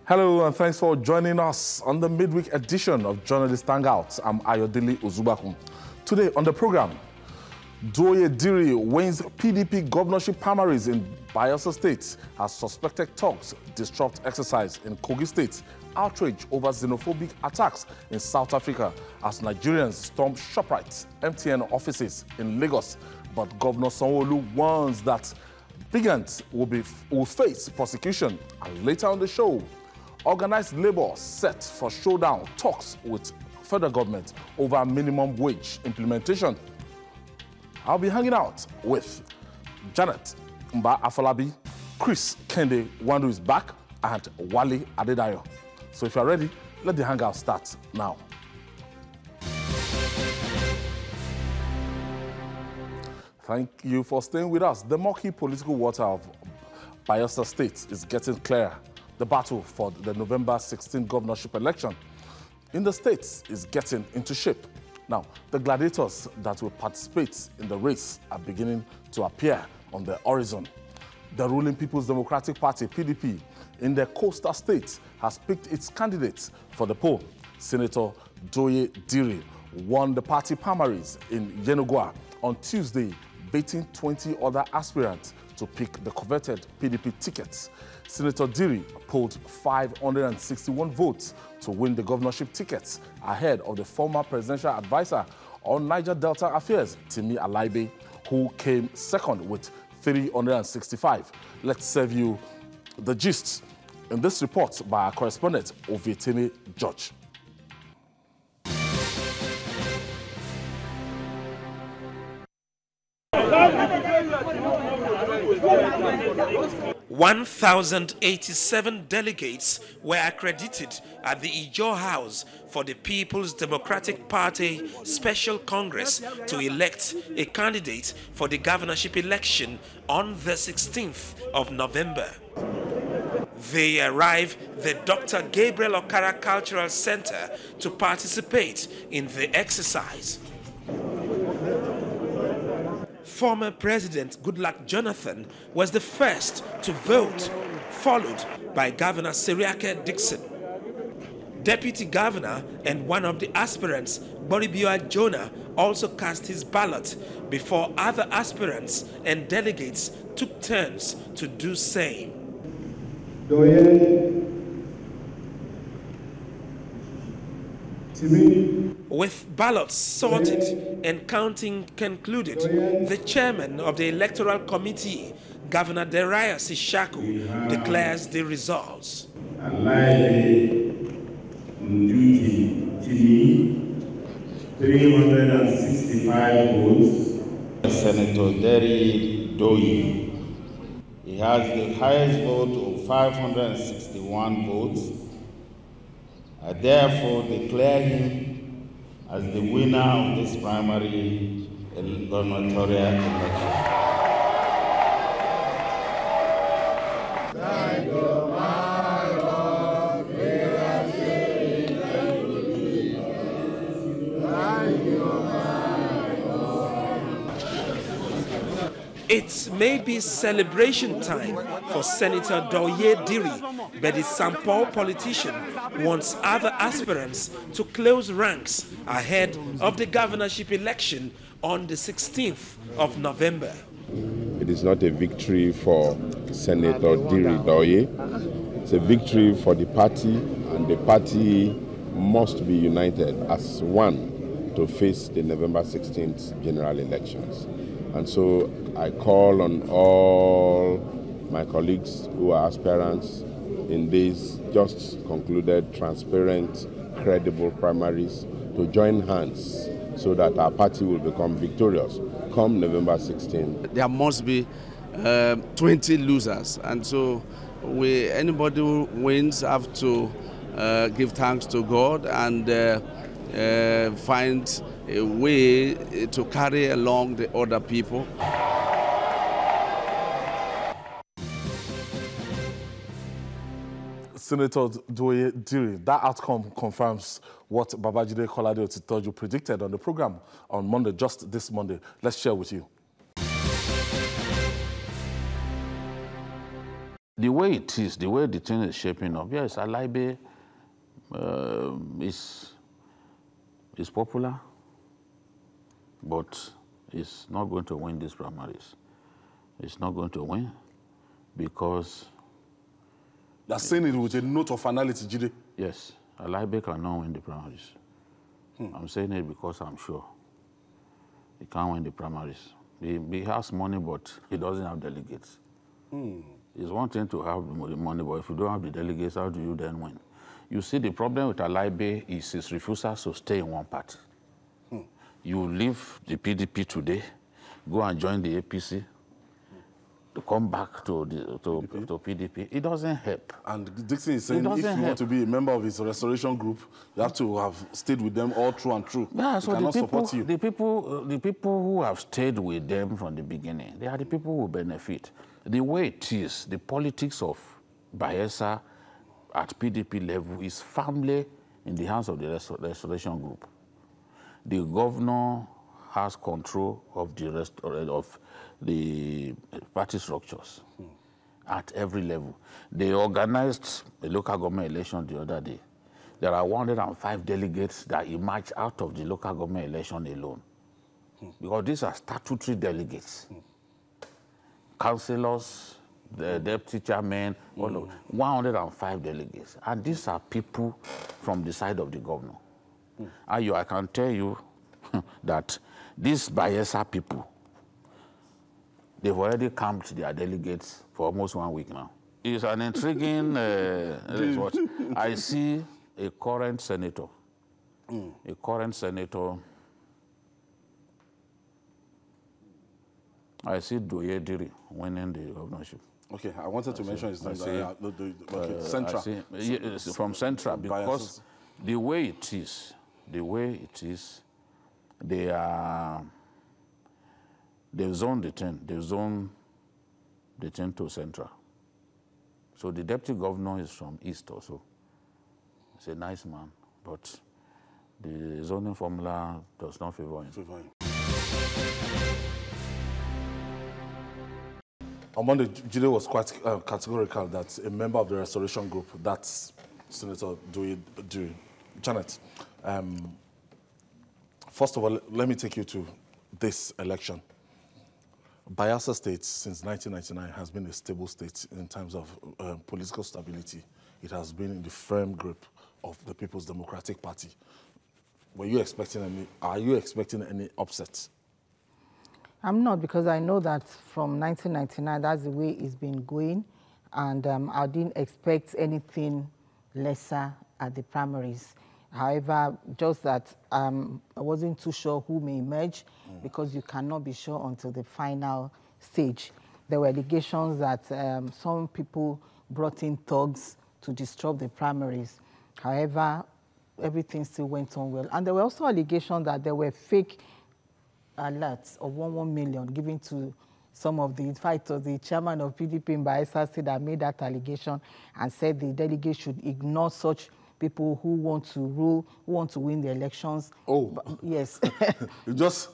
Hello and thanks for joining us on the midweek edition of Journalist Hangouts. I'm Ayodele Ozubakum. Today on the program, Douye Diri wins PDP governorship primaries in Bayelsa State as suspected thugs disrupt exercise in KOGI State. Outrage over xenophobic attacks in South Africa as Nigerians storm SHOPRITE MTN offices in Lagos. But Governor Sanwo-Olu warns that brigands will face prosecution. And later on the show, organized labor set for showdown talks with federal government over minimum wage implementation. I'll be hanging out with Janet Mba Afolabi, Chris Kende Wandu is back, and Wale Adedayo. So if you're ready, let the hangout start now. Thank you for staying with us. The murky political water of Bayelsa State is getting clearer. The battle for the November 16 governorship election in the state is getting into shape. Now, the gladiators that will participate in the race are beginning to appear on the horizon. The ruling People's Democratic Party, PDP, in the coastal state has picked its candidates for the poll. Senator Douye Diri won the party primaries in Yenagoa on Tuesday, beating 20 other aspirants to pick the coveted PDP tickets. Senator Diri polled 561 votes to win the governorship tickets ahead of the former presidential advisor on Niger Delta affairs, Timi Alaibe, who came second with 365. Let's serve you the gist in this report by our correspondent, Ovietene George. $1,087 delegates were accredited at the Ijaw House for the People's Democratic Party Special Congress to elect a candidate for the governorship election on the 16th of November. They arrive at the Dr. Gabriel Okara Cultural Center to participate in the exercise. Former President Goodluck Jonathan was the first to vote, followed by Governor Seriake Dixon. Deputy Governor and one of the aspirants, Boribioa Jonah, also cast his ballot before other aspirants and delegates took turns to do same. Douye, Timi. With ballots sorted and counting concluded, the chairman of the electoral committee, Governor Darius Ishaku, declares the results. Alaibe, Timi, 365 votes. Senator Douye, he has the highest vote of 561 votes. I therefore declare him as the winner of this primary gubernatorial election. It may be celebration time for Senator Douye Diri, but the St. Paul politician wants other aspirants to close ranks ahead of the governorship election on the 16th of November. It is not a victory for Senator Diri Douye. It's a victory for the party, and the party must be united as one to face the November 16th general elections. And so I call on all my colleagues who are aspirants in these just concluded, transparent, credible primaries to join hands so that our party will become victorious come November 16. There must be 20 losers, and so anybody who wins have to give thanks to God and find a way to carry along the other people. Senator Douye Diri, that outcome confirms what Babajide Kolade Otitoju predicted on the program on Monday, just this Monday. Let's share with you. The way it is, the way the thing is shaping up, yes, Alaibe is popular, but he's not going to win these primaries. He's not going to win because... They're saying it with a note of finality, Jide. Yes, Alaibe cannot win the primaries. I'm saying it because I'm sure. He can't win the primaries. He has money, but he doesn't have delegates. It's one thing to have the money, but if you don't have the delegates, how do you then win? You see, the problem with Alaibe is his refusal to stay in one party. You leave the PDP today, go and join the APC, to come back to PDP. It doesn't help. And Dixon is saying if you want to be a member of his restoration group, you have to have stayed with them all through and through. Yeah, so cannot support you. The people who have stayed with them from the beginning, they are the people who benefit. The way it is, the politics of Bayelsa at PDP level is firmly in the hands of the restoration group. The governor has control of the party structures at every level. They organized a local government election the other day. There are 105 delegates that emerged out of the local government election alone. Because these are statutory delegates. Councillors, the deputy chairman, 105 delegates. And these are people from the side of the governor. And I can tell you that these Bayelsa people, they've already camped their delegates for almost 1 week now. It's an intriguing what I see a current senator. A current senator. I see Douye Diri winning the governorship. Okay, I wanted to mention his name. Central. From Central, because the way it is, they've zoned the 10. They've zoned the 10 to Central. So the deputy governor is from East also. He's a nice man, but the zoning formula does not favor him. On Monday, Jide was quite categorical that a member of the restoration group, that's Senator Douye Diri. Janet, first of all, let me take you to this election. Bayelsa State, since 1999, has been a stable state in terms of political stability. It has been in the firm grip of the People's Democratic Party. Are you expecting any upsets? I'm not, because I know that from 1999, that's the way it's been going, and I didn't expect anything lesser at the primaries. However, just that I wasn't too sure who may emerge, because you cannot be sure until the final stage. There were allegations that some people brought in thugs to disrupt the primaries. However, everything still went on well. And there were also allegations that there were fake alerts of 1 million given to some of the, in fact, the chairman of PDP in Bayelsa State that made that allegation and said the delegates should ignore such people who want to rule, who want to win the elections. Oh. But, yes. Just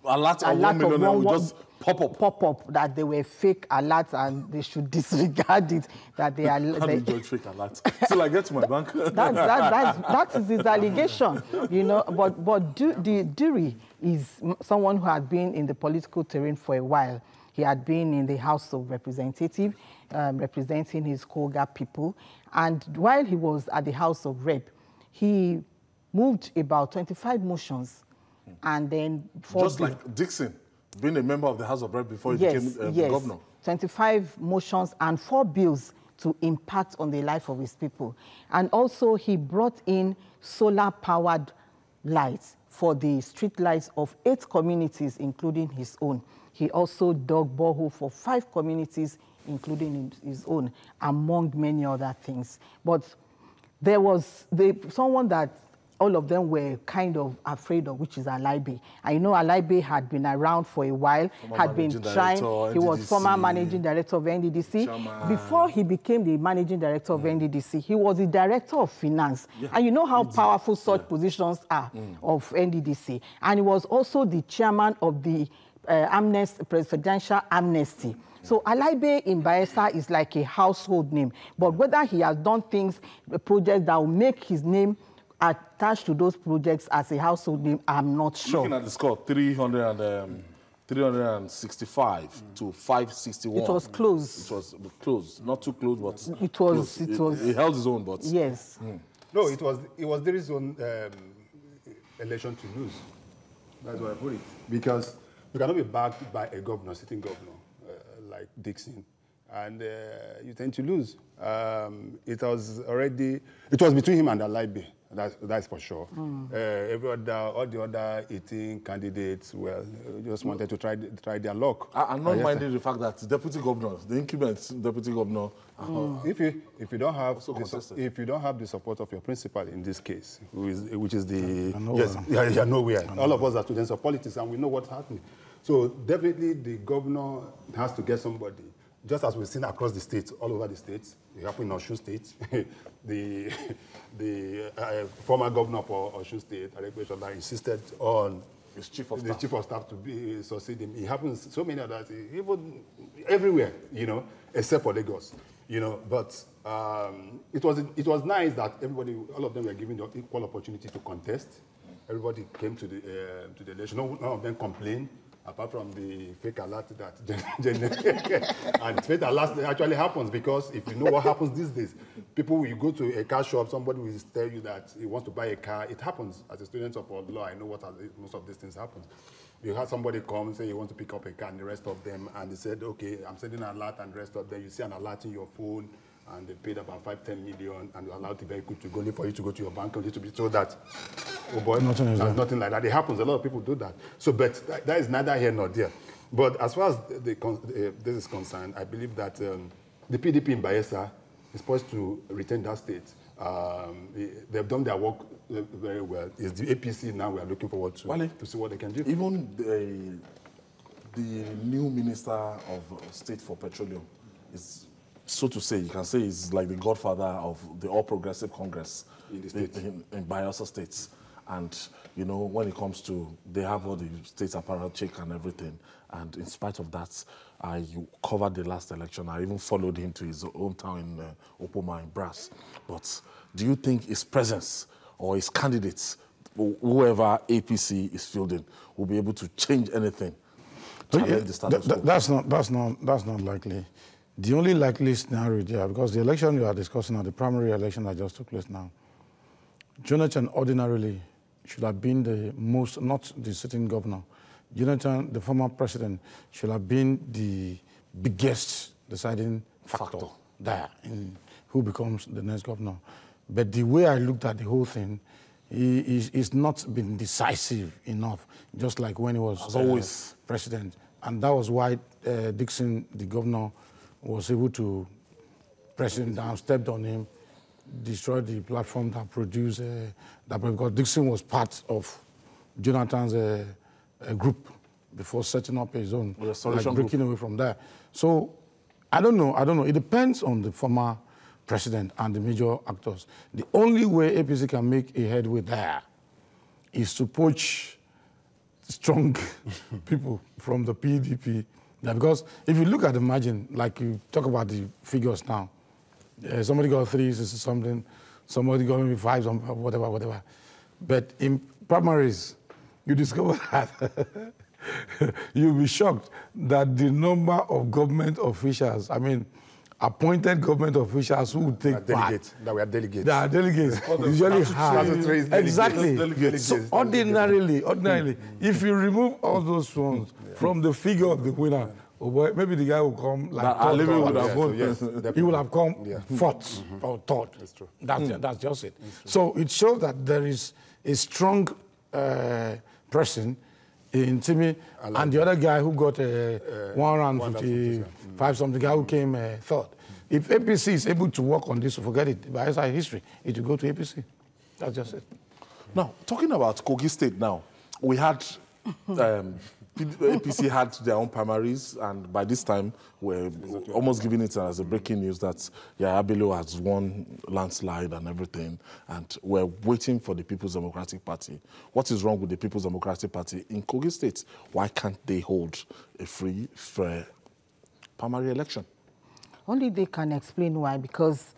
alert of 1 million and will just pop up. Pop up that they were fake alerts and they should disregard it. That they are. How do you judge fake alerts? Till I get to my bank. That is his allegation, you know. But Diri is someone who had been in the political terrain for a while. He had been in the House of Representatives, representing his KOGI people. And while he was at the House of Rep, he moved about 25 motions. And then... Just like Dixon, being a member of the House of Rep before he became the governor. 25 motions and 4 bills to impact on the life of his people. And also he brought in solar-powered lights for the street lights of 8 communities, including his own. He also dug borehole for 5 communities, including his own, among many other things. But there was someone that all of them were kind of afraid of, which is Alaibe. I know Alaibe had been around for a while, had been trying. He was former managing director of NDDC. Chairman. Before he became the managing director of NDDC, he was the director of finance. Yeah. And you know how powerful such positions are of NDDC. And he was also the chairman of the presidential amnesty. So Alaibe in Bayelsa is like a household name. But whether he has done things, projects that will make his name attached to those projects as a household name, I'm not sure. Looking at the score, 365 to 561. It was close. It was close, not too close, but it was. He held his own, but yes. No, it was Diri's own election to lose. That's why I put it, because you cannot be backed by a governor, sitting governor like Dixon, and you tend to lose. It was between him and Alaibe. That's for sure. All the other 18 candidates, well, just wanted to try their luck. I'm not minding the fact that deputy governors, the incumbent deputy governor, if you don't have the support of your principal in this case, which is the nowhere. All of us are students of politics, and we know what's happening. So definitely the governor has to get somebody. Just as we've seen across the states, all over the states, it happened in Osun State. the former governor for Osun State, that insisted on his chief of staff to be succeeding. It happens so many others, even everywhere, except for Lagos, But it was nice that all of them were given the equal opportunity to contest. Everybody came to the election. None of them complained, apart from the fake alert that and fake alert actually happens, because if you know what happens these days, people will go to a car shop, somebody will tell you that he wants to buy a car. It happens. As a student of law, I know most of these things happen. You had somebody come and say you want to pick up a car, and the rest of them, and they said, okay, I'm sending an alert, and the rest of them, you see an alert in your phone, and they paid about 5-10 million, and you allowed the vehicle to go, only for you to go to your bank, only to be told that, oh boy, there's nothing like that. It happens. A lot of people do that. So, but that is neither here nor there. But as far as this is concerned, I believe that the PDP in Bayelsa is supposed to retain that state. They've done their work very well. It's the APC now we are looking forward to see what they can do. Even the new Minister of State for Petroleum is, so to say, you can say he's like the godfather of the All Progressive Congress in the state, in Bayelsa State. And, when it comes to, they have all the state apparel check and everything. And in spite of that, you covered the last election. I even followed him to his hometown in Opoma in Brass. But do you think his presence or his candidates, whoever APC is fielding, will be able to change anything? That's not likely. The only likely scenario there, because the election you are discussing, the primary election that just took place now, Jonathan ordinarily should have been the most, not the sitting governor. Jonathan, the former president, should have been the biggest deciding factor there in who becomes the next governor. But the way I looked at the whole thing, he's not been decisive enough, just like when he was always president. And that was why Dixon, the governor, was able to press him down, stepped on him, destroyed the platform that produced that, because Dixon was part of Jonathan's group before setting up his own, like breaking away from there. So I don't know. It depends on the former president and the major actors. The only way APC can make a headway there is to poach strong people from the PDP. Because if you look at the margin, like you talk about the figures now, somebody got 3, something, somebody got maybe 5, whatever. But in primaries, you discover that you'll be shocked that the number of government officials, appointed government officials who would take part. That we are delegates. They are delegates. Usually high. Exactly. So ordinarily, if you remove all those ones from the figure of the winner, oh boy, maybe the guy will come like he will have come fourth or third. That's true. That's just it. So it shows that there is a strong person in Timi, and the other guy who got 155 something, guy who came third. If APC is able to work on this, forget it. By SI history, it will go to APC. That's just it. Now, talking about KOGI State now, we had APC had their own primaries, and by this time, we're almost giving it as a breaking news that Yaya Bello has won landslide and everything, and we're waiting for the People's Democratic Party. What is wrong with the People's Democratic Party in KOGI State? Why can't they hold a free, fair primary election? Only they can explain why, because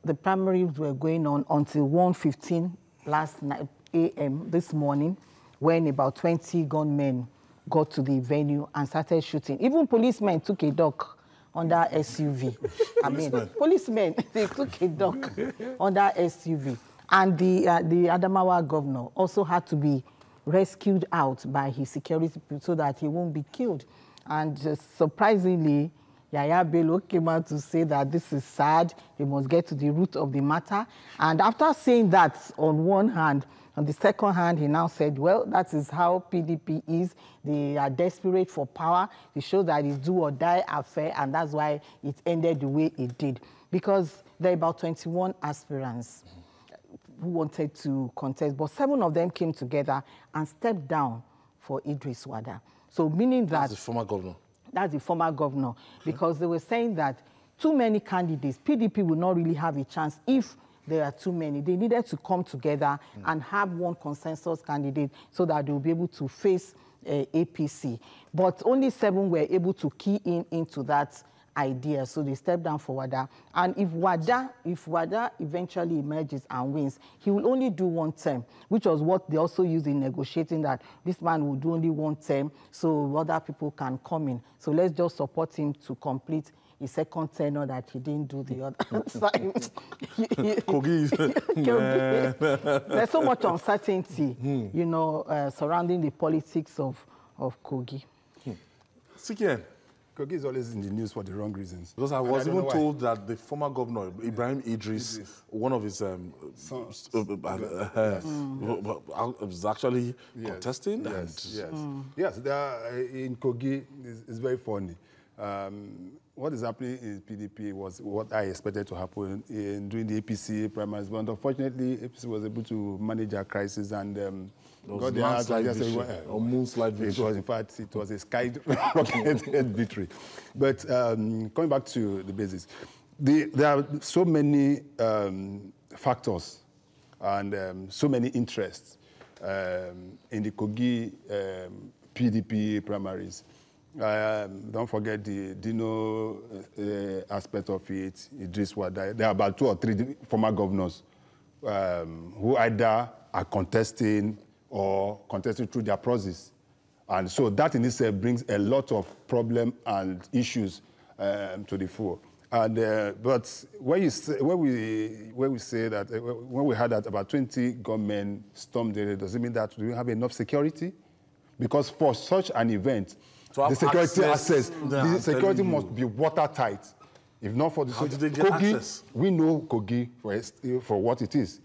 the primaries were going on until 1:15 last night, a.m. this morning, when about 20 gunmen got to the venue and started shooting. Even policemen took a duck under SUV. I mean, policemen, they took a duck under SUV. And the Adamawa governor also had to be rescued out by his security people so that he won't be killed. And surprisingly, Yaya Bello came out to say that this is sad, they must get to the root of the matter. And after saying that on one hand, on the second hand, he now said, well, that is how PDP is. They are desperate for power. It shows that it's do or die affair, and that's why it ended the way it did. Because there are about 21 aspirants who wanted to contest, but 7 of them came together and stepped down for Idris Wada. So meaning that... That's the former governor. That's the former governor, because they were saying that too many candidates, PDP will not really have a chance if there are too many. They needed to come together and have one consensus candidate so that they will be able to face APC. But only 7 were able to key into that idea, so they stepped down for Wada. And if Wada eventually emerges and wins, he will only do 1 term, which was what they also used in negotiating, that this man will do only 1 term so other people can come in. So let's just support him to complete his second tenure that he didn't do the other time. There's so much uncertainty, you know, surrounding the politics of KOGI. Sikian. KOGI is always in the news for the wrong reasons. Because I was even told that the former governor, Ibrahim Idris, one of his sons, was actually contesting. Yes, in KOGI, it's very funny. What is happening in PDP was what I expected to happen during the APC primaries, but unfortunately, APC was able to manage our crisis and got the answer yesterday. Moonslide victory. It was, in fact, it was a skyrocket victory. But coming back to the basics, there are so many factors and so many interests in the KOGI PDP primaries. Don't forget the Dino aspect of it, Idris Wada. There are about 2 or 3 former governors who either are contesting or contesting through their process. And so that in itself brings a lot of problems and issues to the fore. And, but when we say that, when we had that about 20 gunmen stormed there, does it mean that we have enough security? Because for such an event, the security must be watertight. If not for the KOGI, we know KOGI for what it is.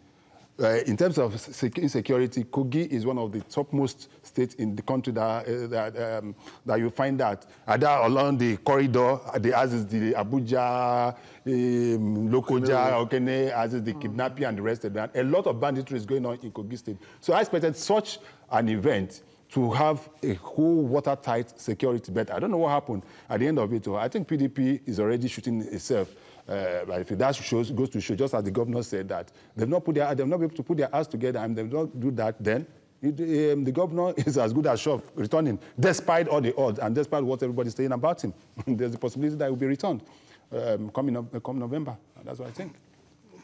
In terms of insecurity, KOGI is one of the topmost states in the country that you find that either along the corridor, as is the Abuja, Lokoja, Okene, as is the kidnapping and the rest of that. A lot of banditry is going on in KOGI State. So I expected such an event to have a whole watertight security. But I don't know what happened at the end of it. I think PDP is already shooting itself. But if that goes to show, just as the governor said that, they've not been able to put their hands together, and they've not do that, then the governor is as good as sure returning, despite all the odds and despite what everybody's saying about him. There's the possibility that he will be returned come November. That's what I think.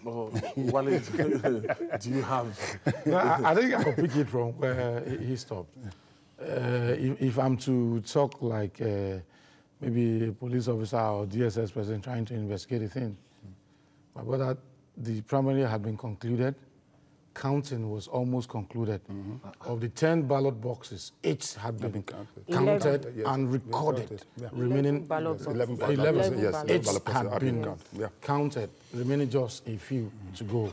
Oh, Wale, do you have... No, I think I can pick it from where he stopped. If I'm to talk like maybe a police officer or DSS person trying to investigate a thing, my brother, the primary had been concluded. Counting was almost concluded. Of the 10 ballot boxes, 8 had been counted and recorded. Remaining 11, 8 had been counted, remaining just a few to go.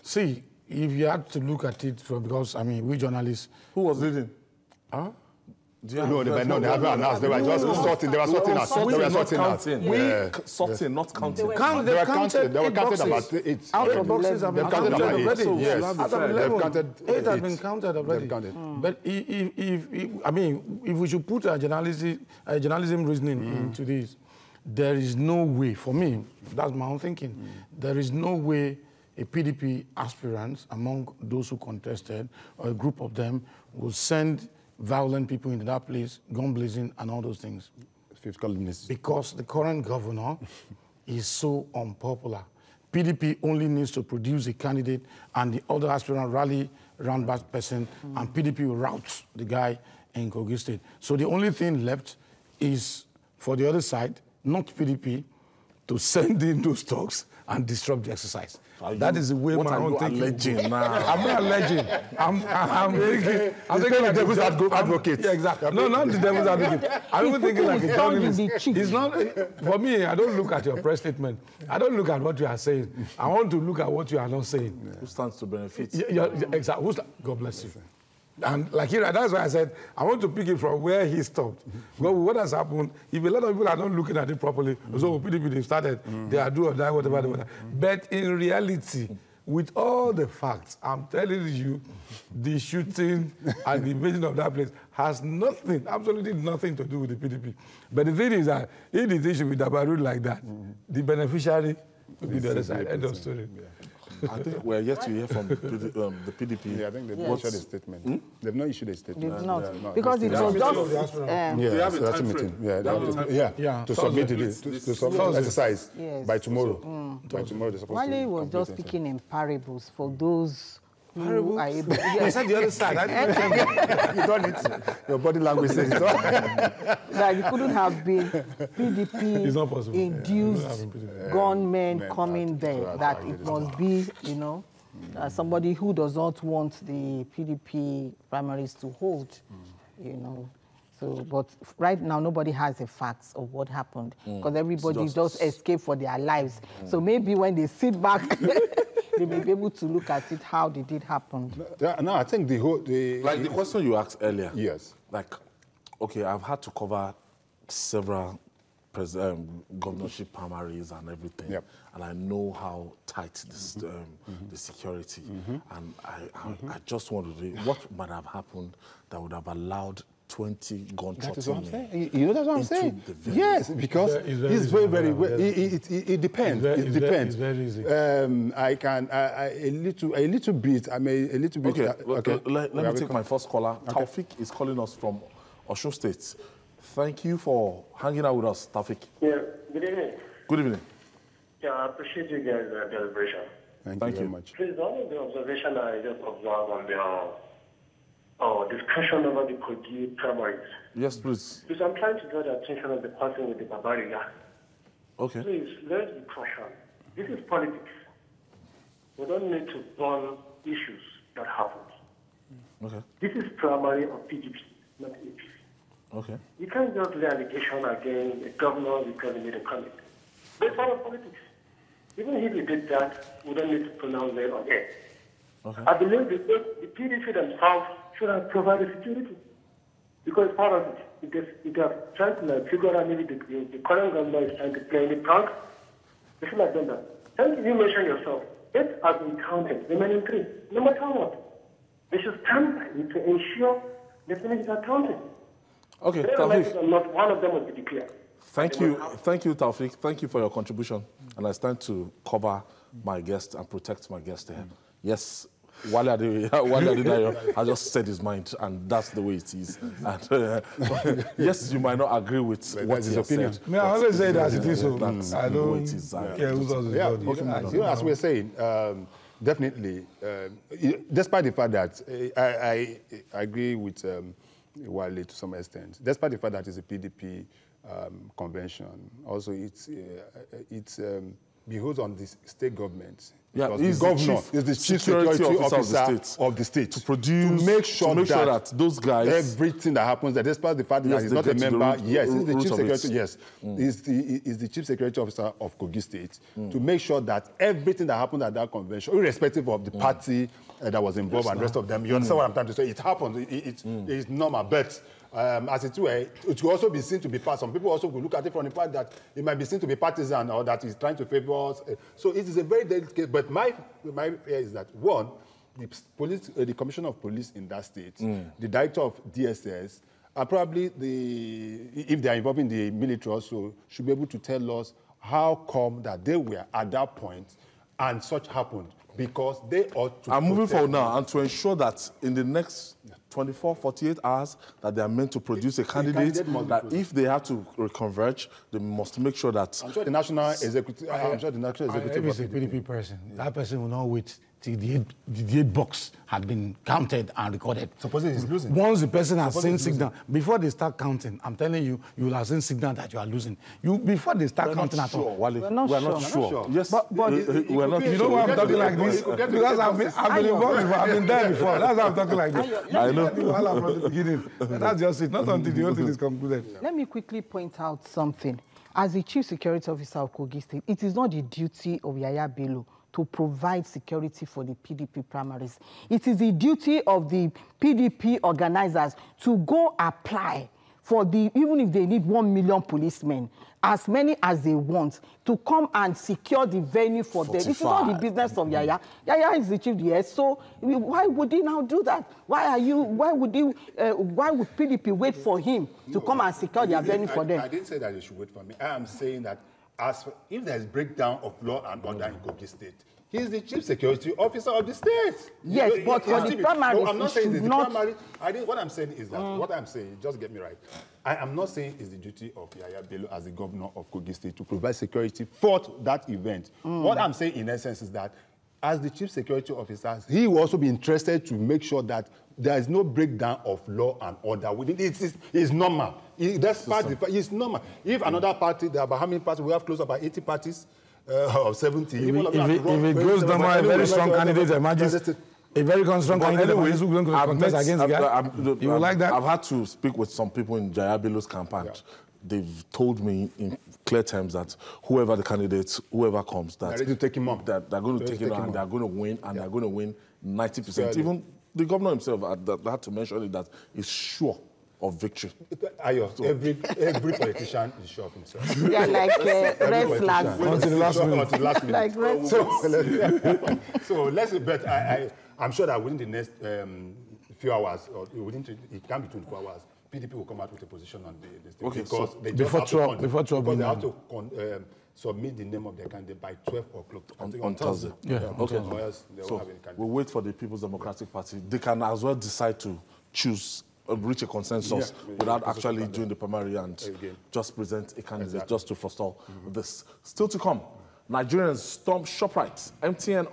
See, if you had to look at it from, because, I mean, we journalists... Who was leading? Huh? No, they haven't announced. They were just sorting. They were sorting out. They were sorting out. Sorting, not counting. They were counted about 8. Out of boxes have been counted already. Yes. Out of 11, 8 have been counted already. But if we should put a journalism reasoning into this, there is no way, for me, that's my own thinking, there is no way a PDP aspirant among those who contested, or a group of them, will send violent people into that place, gun blazing and all those things. Because the current governor is so unpopular. PDP only needs to produce a candidate and the other aspirant rally around that person and PDP will rout the guy in KOGI State. So the only thing left is for the other side, not PDP, to send in those talks and disrupt the exercise. That is the way my own thinking. I'm not alleging. I'm thinking like devil's advocate. Yeah, exactly. No, not the devil's advocate. I'm even thinking like a journalist. It's not, for me, I don't look at your press statement. I don't look at what you are saying. I want to look at what you are not saying. Who stands to benefit? Exactly. God bless you. And like that's why I said, I want to pick it from where he stopped. Well, what has happened, if a lot of people are not looking at it properly, so PDP, they started, they are do or die, whatever. But in reality, with all the facts, I'm telling you, the shooting and the invasion of that place has nothing, absolutely nothing to do with the PDP. But the thing is that, if the issue with Dabaru like that, the beneficiary will be the other side. End of story. I think we're yet to hear from the PDP. Yeah, I think they've not issued a statement. They've not issued a statement. They've not. Because it was just... that's a meeting. To submit the exercise by tomorrow. By tomorrow, they're supposed to... Wale was just speaking in parables for those who are able... I said the other side. You don't need your body language says it. That it couldn't have been PDP-induced gunmen coming there. That it must be, somebody who does not want the PDP primaries to hold, So, but right now, nobody has the facts of what happened because everybody just escaped for their lives. So maybe when they sit back... they may be able to look at it, how did it happen. No, I think like the question you asked earlier. Yes. Like, okay, I've had to cover several governorship primaries and everything, and I know how tight this, the security. And I just wondered what might have happened that would have allowed 20 gunshot. That is what I'm saying. That's what I'm saying. Yes, because it's very, it depends. It depends. It's very easy. I can, a little bit. Okay, let me take my first caller. Taufik is calling us from Osun State. Thank you for hanging out with us, Taufik. Yeah, good evening. Good evening. Yeah, I appreciate you guys' deliberation. Thank you very much. Please, one of the observations I just observed on the discussion over the KOGI primaries. Yes, please. Because I'm trying to draw the attention of the person with the barbariga. Okay. Please, let's be cautious. This is politics. We don't need to burn issues that happened. Okay. This is primary of PDP, not APC. Okay. You can't just lay allegation against a governor because he made a comment. That's part of politics. Even if he did that, we don't need to pronounce it on air. Okay. I believe the PDP themselves should have provided security. Because part of it is trying to figure out maybe the current government is trying to play any prank. They should have done that. Thank you mentioned yourself. 8 have been counted, remaining 3. No matter what. They should stand by it to ensure the finish are counted. Okay, Taufik. Not one of them will be declared. Thank you, Taufik. Thank you for your contribution. And I stand to cover my guest and protect my guest here. Yes, Wale Adedayo has just said his mind, and that's the way it is. And, yes, you might not agree with what he has said. I always say that it is so. I don't care who's as we're saying, definitely, despite the fact that I agree with Wale to some extent, despite the fact that it's a PDP convention, also it behoves on the state government Yeah, he's the governor, is the chief security officer of the state. To produce, to make sure that those guys, everything that happens there, despite the fact that he's not a member, yes, he's the chief security, yes, he's the chief security officer of KOGI State, to make sure that everything that happened at that convention, irrespective of the party that was involved and the rest of them, you understand what I'm trying to say? It happens, it's normal, but as it were, it will also be seen to be part. Some people also will look at it from the part that it might be seen to be partisan or that is trying to favor us. So it is a very delicate case. But my fear is that, one, the commissioner of police in that state, the director of DSS, and probably if they are involved in the military also, should be able to tell us how come that they were at that point and such happened. Because they ought to... I'm moving forward now, and to ensure that in the next 24, 48 hours, that they are meant to produce a candidate that if they have to reconverge, they must make sure that... I'm sure the National Executive... If it's a PDP person, that person will not wait till the 8 box had been counted and recorded. Supposing he's losing. Once the person has seen signal, before they start counting, I'm telling you, you will have seen signal that you are losing. Before they start counting at all. We're not sure. Yes, but we're not sure. You know why I'm talking like this? Because I've been involved before. I've been there before. That's why I'm talking like this. I know. From the beginning. That's just it. Not until the whole thing is concluded. Let me quickly point out something. As the Chief Security Officer of KOGI State, it is not the duty of Yaya Bello to provide security for the PDP primaries. It is the duty of the PDP organizers to go apply for even if they need 1 million policemen, as many as they want, to come and secure the venue for 45. them. It's not the business of Yaya. Yaya is the chief, yes. So why would he now do that? Why would PDP wait for him to come and secure their venue for them? I didn't say that they should wait for me. I am saying that if there is breakdown of law and order in KOGI State, he is the chief security officer of the state. Yes, but for the primaries, I'm not saying it's the primary. What I'm saying is that, what I'm saying, just get me right, I am not saying it's the duty of Yaya Bello as the governor of KOGI State to provide security for that event. What I'm saying in essence is that as the chief security officer, he will also be interested to make sure that there is no breakdown of law and order within it. It's normal. It's normal. If another party, there are about how many parties? We have close to about 80 parties or 70. If it goes down, a very strong candidate emerges. A very strong candidate who's going to contest against the guy. You will like that? I've had to speak with some people in Yaya Bello's campaign. Yeah. They've told me in clear terms that whoever the candidates, whoever comes, that they're ready to take him up. That they're going to take him up and they're going to win, and they're going to win 90%. Even the governor himself had to mention it, that he's sure of victory. Every politician is sure of himself. Yeah, like wrestlers. Until the last minute. Like wrestlers. So let's bet. I'm sure that within the next few hours, or it can be 24 hours, PDP will come out with a position on this thing. Okay, because so they before 12, because they have to submit the name of their candidate by 12 o'clock on Thursday. Yeah. Okay. So we'll wait for the People's Democratic Party. They can as well decide to choose, reach a consensus without actually doing the primary and just present a candidate just to forestall this. Still to come, Nigerians storm SHOPRITE, MTN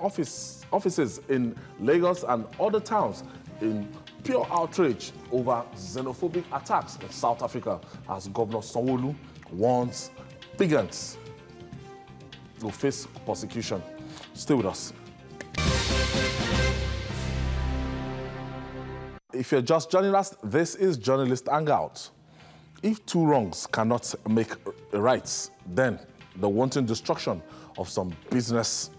offices in Lagos and other towns in pure outrage over xenophobic attacks in South Africa, as Governor Sanwo-Olu warns migrants will face persecution. Stay with us. If you're just joining us, this is Journalist Hangout. If two wrongs cannot make rights, then the wanton destruction of some business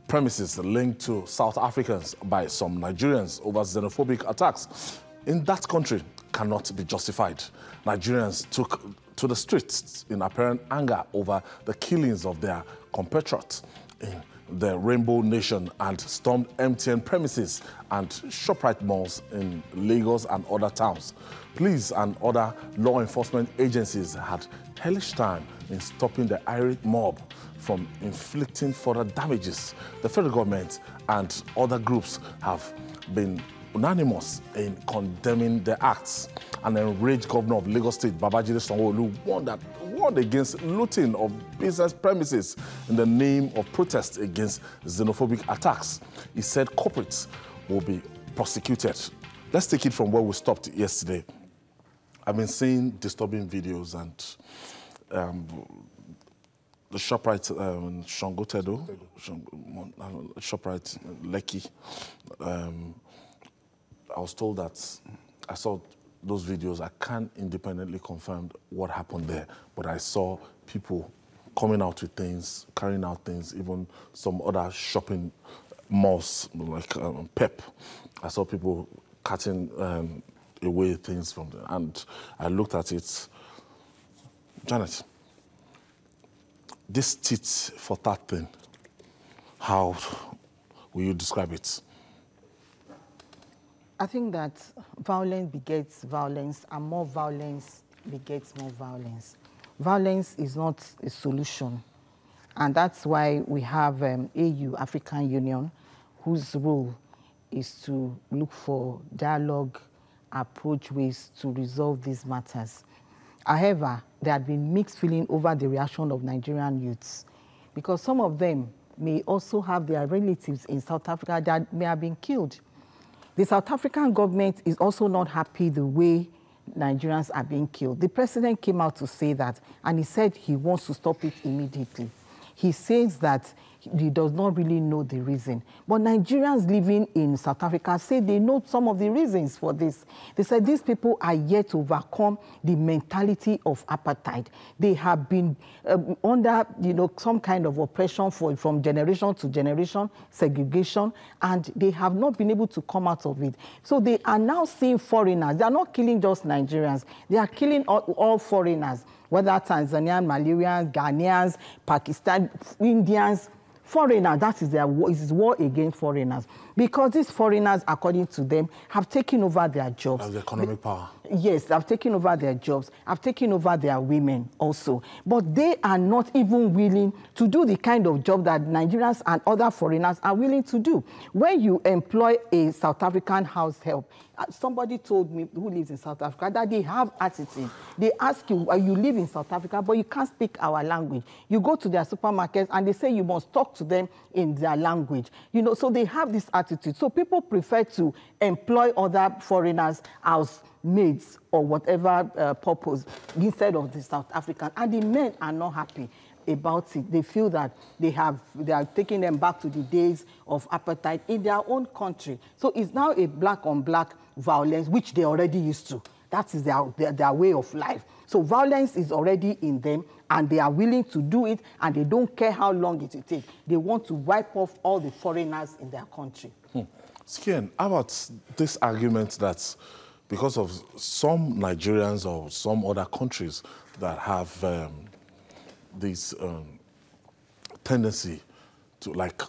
premises linked to South Africans by some Nigerians over xenophobic attacks in that country cannot be justified. Nigerians took to the streets in apparent anger over the killings of their compatriots in the Rainbow Nation and stormed MTN premises and SHOPRITE malls in Lagos and other towns. Police and other law enforcement agencies had hellish time in stopping the irate mob from inflicting further damages. The federal government and other groups have been unanimous in condemning the acts. An enraged governor of Lagos State, Babajide Sanwo-Olu, warned against looting of business premises in the name of protest against xenophobic attacks. He said culprits will be prosecuted. Let's take it from where we stopped yesterday. I've been seeing disturbing videos and the SHOPRITE Shangotedo, SHOPRITE Lekki. I was told that I saw those videos. I can't independently confirm what happened there, but I saw people coming out with things, carrying out things, even some other shopping malls like Pep. I saw people cutting away things from them, and I looked at it. Janet, this tit for tat thing, how will you describe it? I think that violence begets violence, and more violence begets more violence. Violence is not a solution, and that's why we have AU, African Union, whose role is to look for dialogue, approach ways to resolve these matters. However, there had been mixed feeling over the reaction of Nigerian youths, because some of them may also have their relatives in South Africa that may have been killed. The South African government is also not happy the way Nigerians are being killed. The president came out to say that, and he said he wants to stop it immediately. He says that he does not really know the reason. But Nigerians living in South Africa say they know some of the reasons for this. They said these people are yet to overcome the mentality of apartheid. They have been under, some kind of oppression from generation to generation, segregation, and they have not been able to come out of it. So they are now seeing foreigners. They are not killing just Nigerians. They are killing all foreigners, whether Tanzanians, Malawians, Ghanaians, Pakistan, Indians, foreigners. That is their war. It is war against foreigners. Because these foreigners, according to them, have taken over their jobs. As the economic power. Yes, they've taken over their jobs, have taken over their women also. But they are not even willing to do the kind of job that Nigerians and other foreigners are willing to do. When you employ a South African house help, somebody told me who lives in South Africa that they have attitude. They ask you, you live in South Africa, but you can't speak our language. You go to their supermarkets and they say you must talk to them in their language. So they have this attitude. So people prefer to employ other foreigners as maids or whatever purpose instead of the South African. And the men are not happy about it. They feel that they are taking them back to the days of apartheid in their own country. So it's now a black-on-black violence, which they already used to. That is their way of life. So violence is already in them, and they are willing to do it, and they don't care how long it will take. They want to wipe off all the foreigners in their country. Skian, how about this argument that because of some Nigerians or some other countries that have this tendency to, like,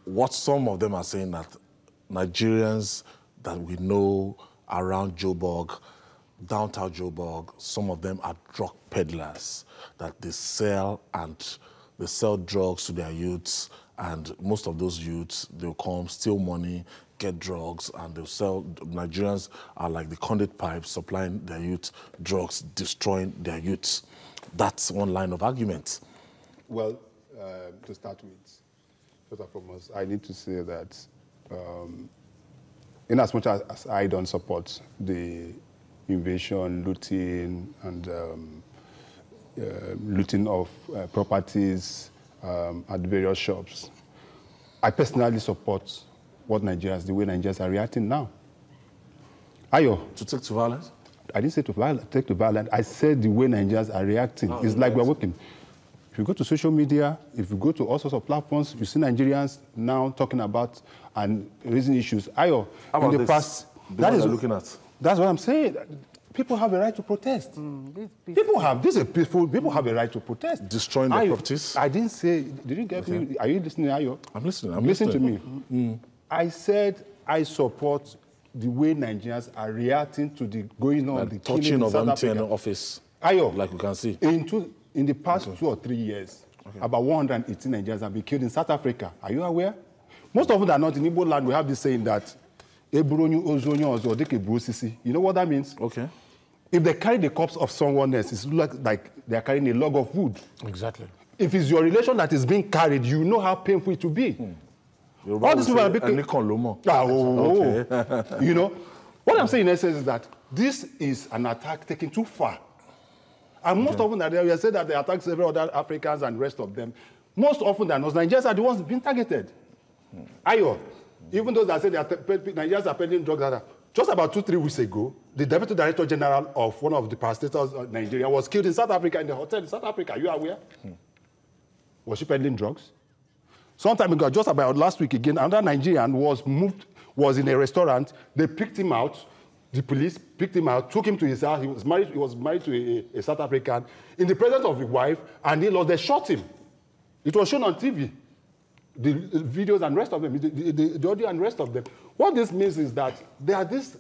what some of them are saying, that Nigerians that we know around Joburg, downtown Joburg, some of them are drug peddlers, that they sell drugs to their youths, and most of those youths, they'll come, steal money, get drugs, and they'll sell. Nigerians are like the conduit pipes, supplying their youth drugs, destroying their youths. That's one line of argument. Well, to start with, first and foremost, I need to say that in as much as I don't support the invasion, looting, and looting of properties at various shops, I personally support the way Nigerians are reacting now. Ayo. To take to violence? I didn't say take to violence. I said the way Nigerians are reacting. It's like we're working. If you go to social media, if you go to all sorts of platforms, you see Nigerians now talking about and raising issues. Ayo, in the past, that is looking at. That's what I'm saying. People have a right to protest. People have a right to protest. Destroying their properties? I didn't say, did you get me? Are you listening, Ayo? I'm listening. Listen to me. I said I support the way Nigerians are reacting to the going on, the touching of MTN office. Ayo, like we can see. In the past 2 or 3 years, about 118 Nigerians have been killed in South Africa. Are you aware? Most of them are not in Igbo land. We have this saying that, you know what that means? Okay. If they carry the corpse of someone else, it's like they're carrying a log of wood. Exactly. If it's your relation that is being carried, you know how painful it will be. All these people are okay. You know, what I'm saying in essence is that this is an attack taken too far. And most often than not, we say that they attack several other Africans and the rest of them. Most often than not, Nigerians are the ones being targeted. Ayo, even those that say Nigerians are peddling drugs, just about 2-3 weeks ago, the Deputy Director General of one of the parastatals of Nigeria was killed in South Africa, in the hotel in South Africa. Are you aware? Was she peddling drugs? Sometime ago, just about last week again, another Nigerian was in a restaurant. They picked him out. The police picked him out, took him to his house. He was married to a South African in the presence of his wife, and they shot him. It was shown on TV. The videos and rest of them, the audio and rest of them. What this means is that there's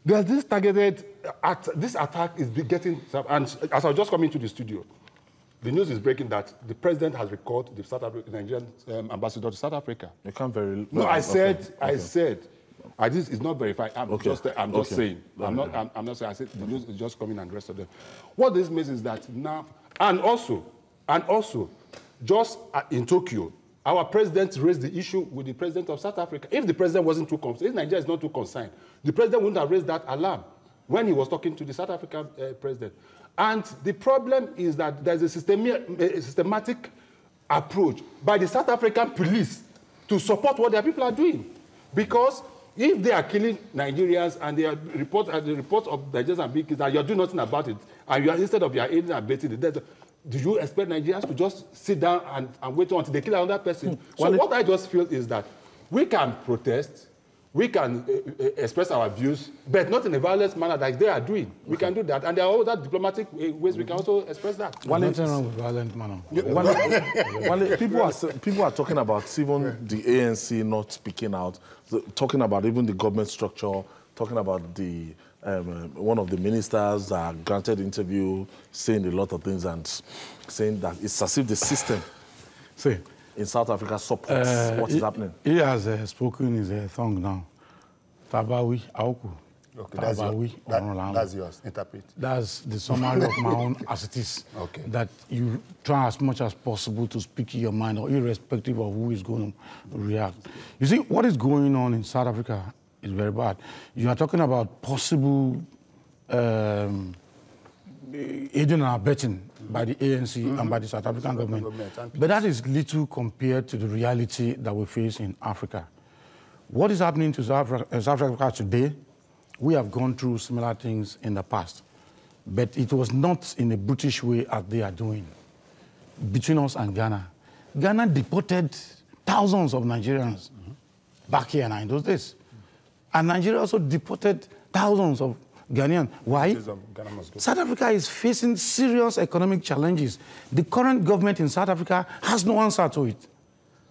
this targeted act. This attack is getting, and as I was just coming to the studio, the news is breaking that the president has recalled the Nigerian ambassador to South Africa. You can't very. No, I said, this is not verified. I'm just saying. I'm not saying. I said the news is just coming and the rest of them. What this means is that now, and also, just in Tokyo, our president raised the issue with the president of South Africa. If the president wasn't too concerned, if Nigeria is not too concerned, the president wouldn't have raised that alarm when he was talking to the South African president. And the problem is that there's a systematic approach by the South African police to support what their people are doing. Because if they are killing Nigerians and they are the reports of Nigerians and big kids and you're doing nothing about it, and you are, instead of your aiding and abetting the death, do you expect Nigerians to just sit down and wait until they kill another person? So what I just feel is that we can protest, we can express our views, but not in a violent manner like they are doing. We can do that, and there are other diplomatic ways we can also express that. Nothing wrong with violent manner. People are talking about even the ANC not speaking out, talking about even the government structure, talking about the one of the ministers granted interview, saying a lot of things and saying that it's as if the system in South Africa supports what is happening. He has spoken his tongue now. Tabawi Auku. Okay, that's yours. Interpret. That's the summary of my own as it is. Okay. That you try as much as possible to speak your mind, or irrespective of who is going to react. You see, what is going on in South Africa is very bad. You are talking about possible aiding and abetting by the ANC and by the South African government. But that is little compared to the reality that we face in Africa. What is happening to South Africa today, we have gone through similar things in the past. But it was not in a brutish way as they are doing. Between us and Ghana, Ghana deported thousands of Nigerians back here now in those days. And Nigeria also deported thousands of Ghanaians. Why? South Africa is facing serious economic challenges. The current government in South Africa has no answer to it.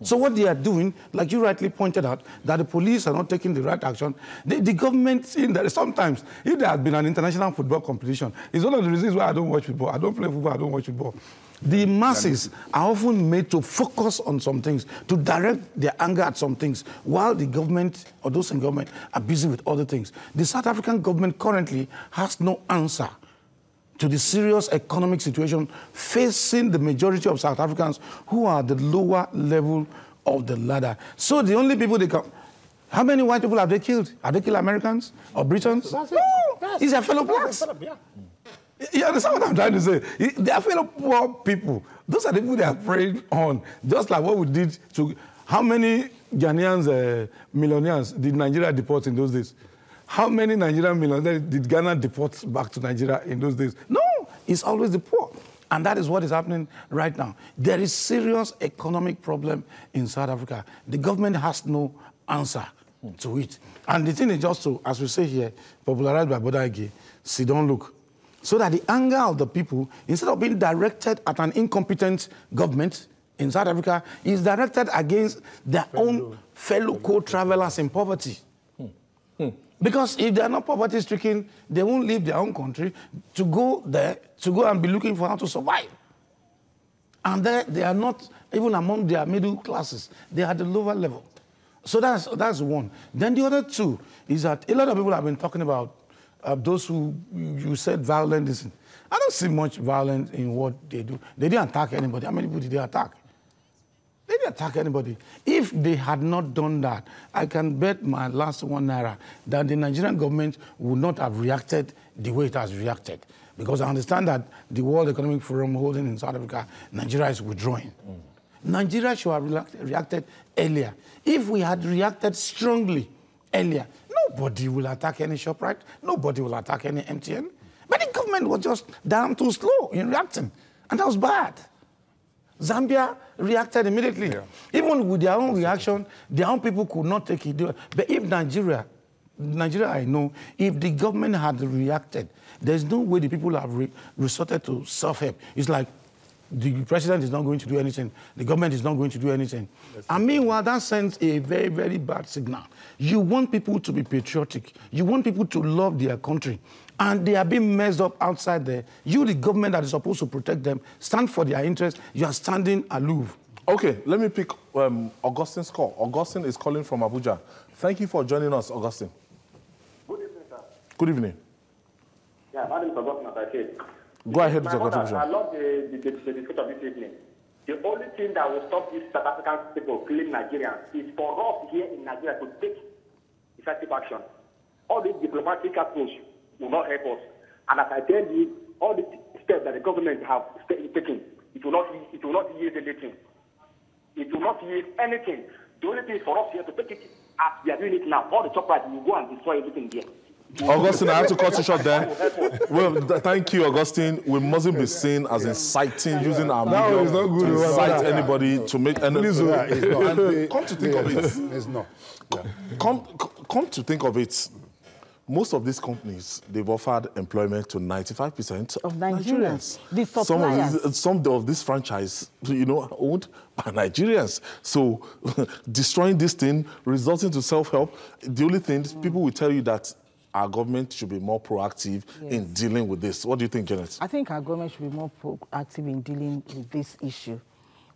So what they are doing, like you rightly pointed out, that the police are not taking the right action. The government, sometimes, if there had been an international football competition, it's one of the reasons why I don't watch football. I don't play football, I don't watch football. The masses are often made to focus on some things, to direct their anger at some things, while the government, or those in government, are busy with other things. The South African government currently has no answer to the serious economic situation facing the majority of South Africans who are at the lower level of the ladder. So the only people they come... How many white people have they killed? Have they killed Americans or Britons? No, it's their fellow blacks. You understand what I'm trying to say? They are fellow poor people. Those are the people they are preying on. Just like what we did to... How many Ghanaians, millionaires, did Nigeria deport in those days? How many Nigerian millionaires did Ghana deport back to Nigeria in those days? No, it's always the poor. And that is what is happening right now. There is serious economic problem in South Africa. The government has no answer to it. And the thing is just to, as we say here, popularized by Bodage, sit down, look. So that the anger of the people, instead of being directed at an incompetent government in South Africa, is directed against their own fellow co-travelers in poverty. Because if they are not poverty-stricken, they won't leave their own country to go there, to go and be looking for how to survive. And they are not even among their middle classes. They are at the lower level. So that's one. Then the other two is that a lot of people have been talking about those who, you said violent. I don't see much violence in what they do. They didn't attack anybody. How many people did they attack? They didn't attack anybody. If they had not done that, I can bet my last ₦1 that the Nigerian government would not have reacted the way it has reacted. Because I understand that the World Economic Forum holding in South Africa, Nigeria is withdrawing. Nigeria should have reacted earlier. If we had reacted strongly earlier, nobody will attack any SHOPRITE, nobody will attack any MTN. But the government was just damn too slow in reacting, and that was bad. Zambia reacted immediately. Yeah. Even with their own reaction, their own people could not take it. But if Nigeria, I know, if the government had reacted, there's no way the people have resorted to self-help. It's like the president is not going to do anything. The government is not going to do anything. And meanwhile, that sends a very, very bad signal. You want people to be patriotic. You want people to love their country. And they are being messed up outside there. You, the government that is supposed to protect them, stand for their interests. You are standing aloof. Okay, let me pick Augustine's call. Augustine is calling from Abuja. Thank you for joining us, Augustine. Good evening, sir. Good evening. Yeah, my name is Augustine, as I said. Go ahead with your contribution. I love the discussion of this evening. The only thing that will stop these South African people killing Nigerians is for us here in Nigeria to take effective action. All this diplomatic approach will not help us. And as I tell you, all the steps that the government have taken, it will not yield anything. It will not yield anything. The only thing for us here to take it as we are doing it now, all the SHOPRITE will go and destroy everything there. Augustine, I have to cut you short there. Well, thank you, Augustine. We mustn't be seen as inciting, using our media to incite anybody to make any... Come to think of it. It's not. Come to think of it, most of these companies, they've offered employment to 95% of Nigerians. The suppliers. Some of this franchise, owned by Nigerians. So destroying this thing, resulting to self-help, the only thing, people will tell you that our government should be more proactive in dealing with this. What do you think, Janet? I think our government should be more proactive in dealing with this issue.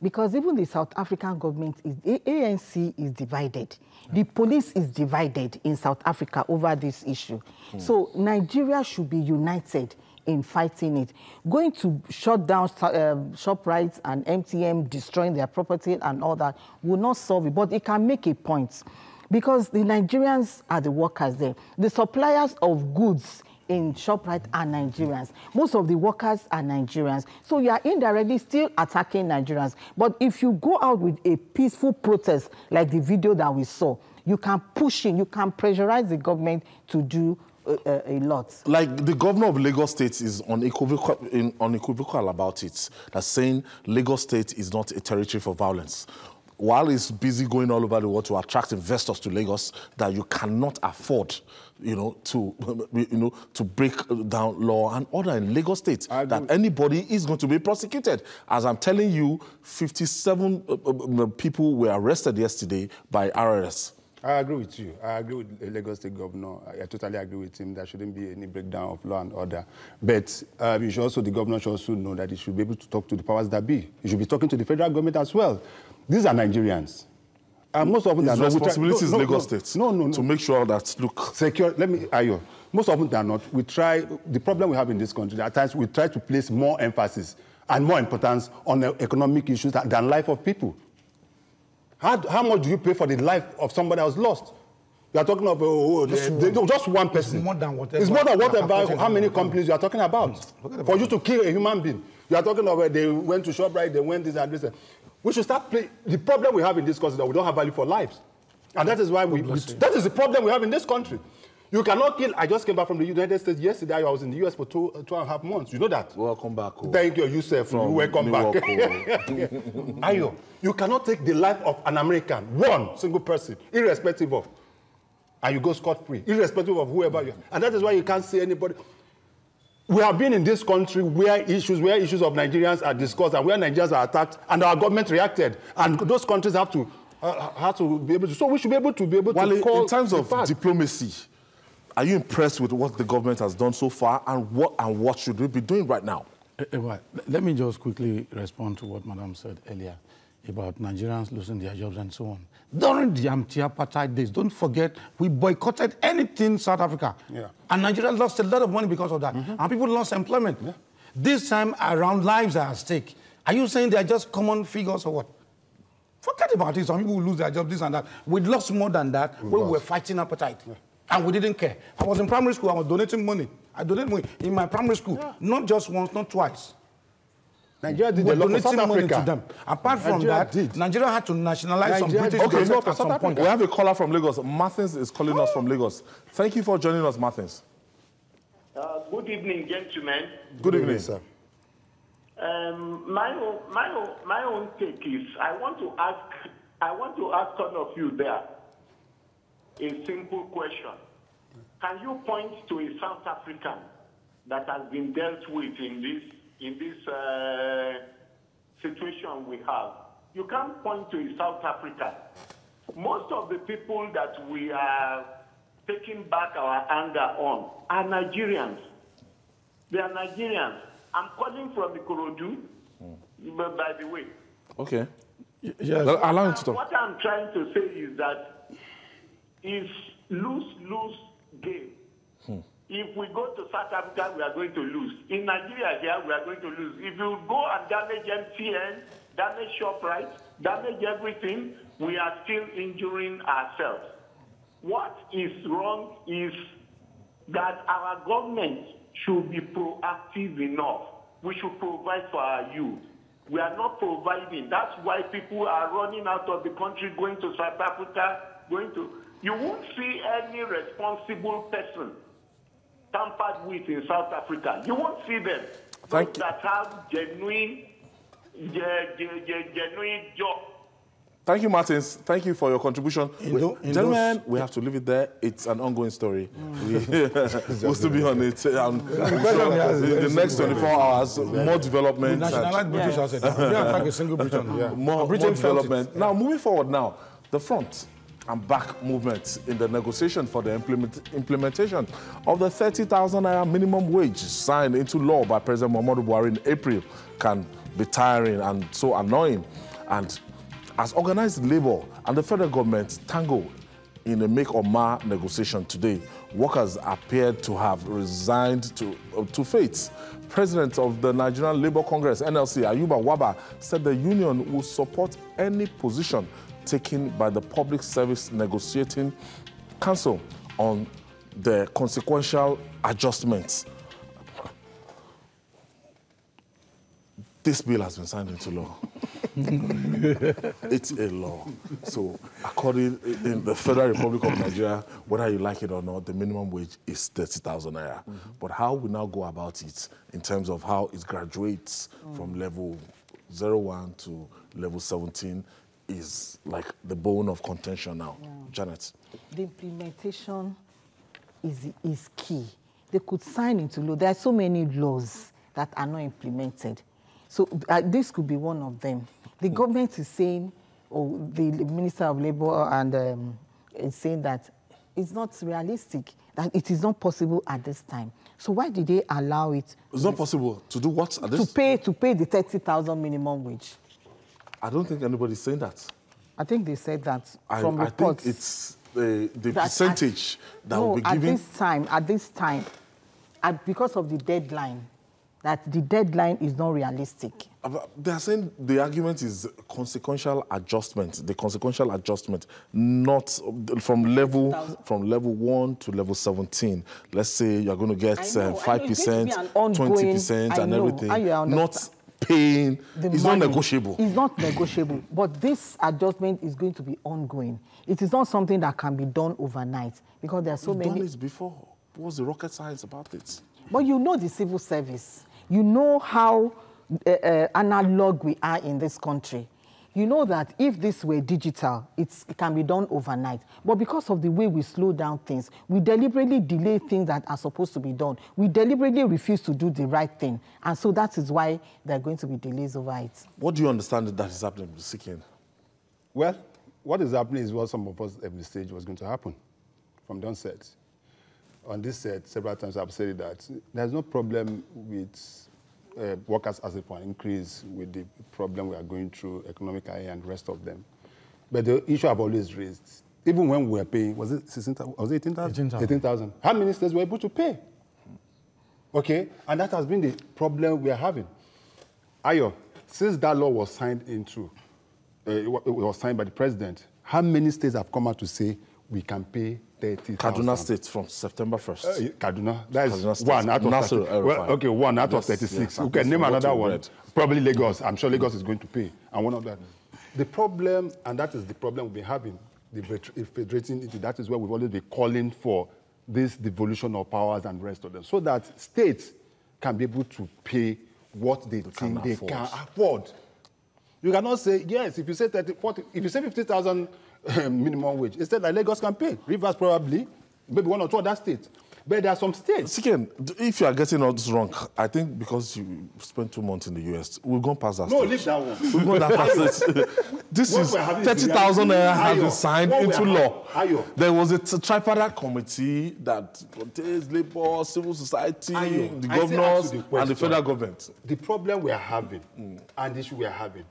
Because even the South African government, the ANC is divided. The police is divided in South Africa over this issue. So Nigeria should be united in fighting it. Going to shut down SHOPRITE and MTM, destroying their property and all that, will not solve it, but it can make a point. Because the Nigerians are the workers there. The suppliers of goods in SHOPRITE are Nigerians. Most of the workers are Nigerians. So you are indirectly still attacking Nigerians. But if you go out with a peaceful protest, like the video that we saw, you can push in, you can pressurize the government to do a lot. Like the governor of Lagos State is unequivocal about it, that's saying Lagos State is not a territory for violence. While he's busy going all over the world to attract investors to Lagos, that you cannot afford, to break down law and order in Lagos State. That anybody is going to be prosecuted. As I'm telling you, 57 people were arrested yesterday by RRS. I agree with you. I agree with the Lagos State governor. I totally agree with him. There shouldn't be any breakdown of law and order. But the governor should also know that he should be able to talk to the powers that be. He should be talking to the federal government as well. These are Nigerians. Most often than not, responsibility is Lagos State. To make sure that, look... Secure, Ayo. Most often than not, the problem we have in this country, at times we try to place more emphasis and more importance on economic issues than life of people. How much do you pay for the life of somebody else lost? You are talking about just one person. It's more than whatever. It's more than whatever. How many companies you are talking about? For you to kill a human being. You are talking about they went to SHOPRITE, they went this and this. We should start playing. The problem we have in this country is that we don't have value for lives. And that is why that is the problem we have in this country. You cannot kill. I just came back from the United States yesterday. I was in the US for 2.5 months. You know that? Welcome back. Thank you, Yusuf. Welcome back. Ayo, you cannot take the life of an American, one single person, irrespective of, and you go scot-free, irrespective of whoever you are. And that is why you can't see anybody. We have been in this country where issues of Nigerians are discussed and where Nigerians are attacked, and our government reacted. And those countries have to be able to. So we should be able to call. In terms of diplomacy, are you impressed with what the government has done so far, and what should we be doing right now? Let me just quickly respond to what Madam said earlier about Nigerians losing their jobs and so on. During the anti-apartheid days, don't forget, we boycotted anything South Africa. Yeah. And Nigeria lost a lot of money because of that. And people lost employment. Yeah. This time around, lives are at stake. Are you saying they're just common figures or what? Forget about it. Some people will lose their jobs, this and that. We lost more than that when we were fighting apartheid. Yeah. And we didn't care. I was in primary school, I was donating money. I donated money in my primary school, not just once, not twice. Nigeria did a lot for South money Africa. to them. Apart from that, Nigeria had to nationalize some British Okay, at some point. We have a caller from Lagos. Martins is calling us from Lagos. Thank you for joining us, Martins. Good evening, gentlemen. Good evening, sir. My own take is I want to ask all of you there a simple question. Can you point to a South African that has been dealt with in this situation we have? You can't point to a South African. Most of the people that we are taking back our anger on are Nigerians. They are Nigerians. I'm calling from Ikorodu, by the way. Okay. Yes. Allow him to talk. What I'm trying to say is that it's lose-lose game. If we go to South Africa, we are going to lose. In Nigeria here, we are going to lose. If you go and damage MTN, damage SHOPRITE, damage everything, we are still injuring ourselves. What is wrong is that our government should be proactive enough. We should provide for our youth. We are not providing. That's why people are running out of the country, going to South Africa, You won't see any responsible person tampered with in South Africa. You won't see them. Those that have genuine job. Thank you, Martins. Thank you for your contribution. Gentlemen, we have to leave it there. It's an ongoing story. We'll still be on it. In the next 24 hours, more development. More development. Now, moving forward now, the front and back movement in the negotiation for the implementation of the 30,000 naira minimum wage signed into law by President Muhammadu Buhari in April can be tiring and so annoying. And as organized labor and the federal government tango in a make or mar negotiation today, workers appeared to have resigned to fate. President of the Nigerian Labour Congress, NLC, Ayuba Waba, said the union will support any position taken by the Public Service Negotiating Council on the consequential adjustments. This bill has been signed into law. It's a law. So, according in the Federal Republic of Nigeria, whether you like it or not, the minimum wage is 30,000 naira. But how we now go about it in terms of how it graduates from level 01 to level 17 is like the bone of contention now. Yeah. Janet. The implementation is key. They could sign into law. There are so many laws that are not implemented. So this could be one of them. The government is saying, or the Minister of Labour and is saying that it's not realistic, that it is not possible at this time. So why did they allow it? It's not possible to do what at this? To pay the 30,000 minimum wage. I don't think anybody's saying that. I think they said that from reports. I think it's the percentage that will be given. At this time, because of the deadline, that the deadline is not realistic. They are saying the argument is consequential adjustment. The consequential adjustment, not from level 1 to level 17. Let's say you're going to get 5%, 20%, and everything. Not paying. It's not negotiable. It's not negotiable. But this adjustment is going to be ongoing. It is not something that can be done overnight because there are so many. We've done this before. What's the rocket science about it? But you know the civil service. You know how analog we are in this country. You know that if this were digital, it can be done overnight. But because of the way we slow down things, we deliberately delay things that are supposed to be done. We deliberately refuse to do the right thing. And so that is why there are going to be delays over it. What do you understand that is happening with Seeking? Well, what is happening is what some of us at the stage was going to happen from the onset. On this set, several times I've said that there's no problem with workers asking for an increase with the problem we are going through economically and the rest of them. But the issue I've always raised, even when we were paying, was it 16,000? Was it 18,000? 18,000. How many states were able to pay? Okay, and that has been the problem we are having. Ayo, since that law was signed it was signed by the president, how many states have come out to say we can pay 30,000. Kaduna State from September 1st. Kaduna, that is Kaduna State. one out of 30. Well, okay, one out of 36. Yes, You can name another one. Probably Lagos. I'm sure Lagos is going to pay. And one of that. The problem, and that is the problem we've been having, the federating into that is where we've always been calling for this devolution of powers and rest of them, so that states can be able to pay what they think they can afford. You cannot say, yes, if you say 30, 40, if you say 50,000 minimum wage, instead like Lagos can pay. Rivers probably, maybe one or two other states. But there are some states. Again, if you are getting all this wrong, I think because you spent 2 months in the US, we've gone past that stage. No, leave that one. We've gone that past it. This is 30,000 naira has been signed into law. There was a tripartite committee that contains labor, civil society, the governors, and the federal government. The problem we are having, and the issue we are having,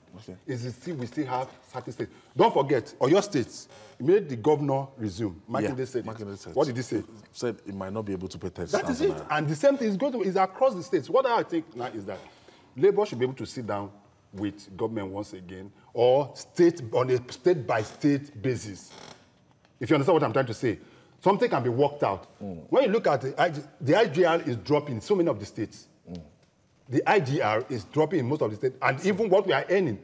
is we still have certain states. Don't forget, or your states, made the governor resume. Makinde said it. What did he say? He said he might not be able to pay 30,000 That is it. And the same thing is across the states. What I think now is that Labour should be able to sit down with government once again, or on a state-by-state basis. If you understand what I'm trying to say. Something can be worked out. When you look at the IGR is dropping in so many of the states. The IGR is dropping in most of the states. And even what we are earning,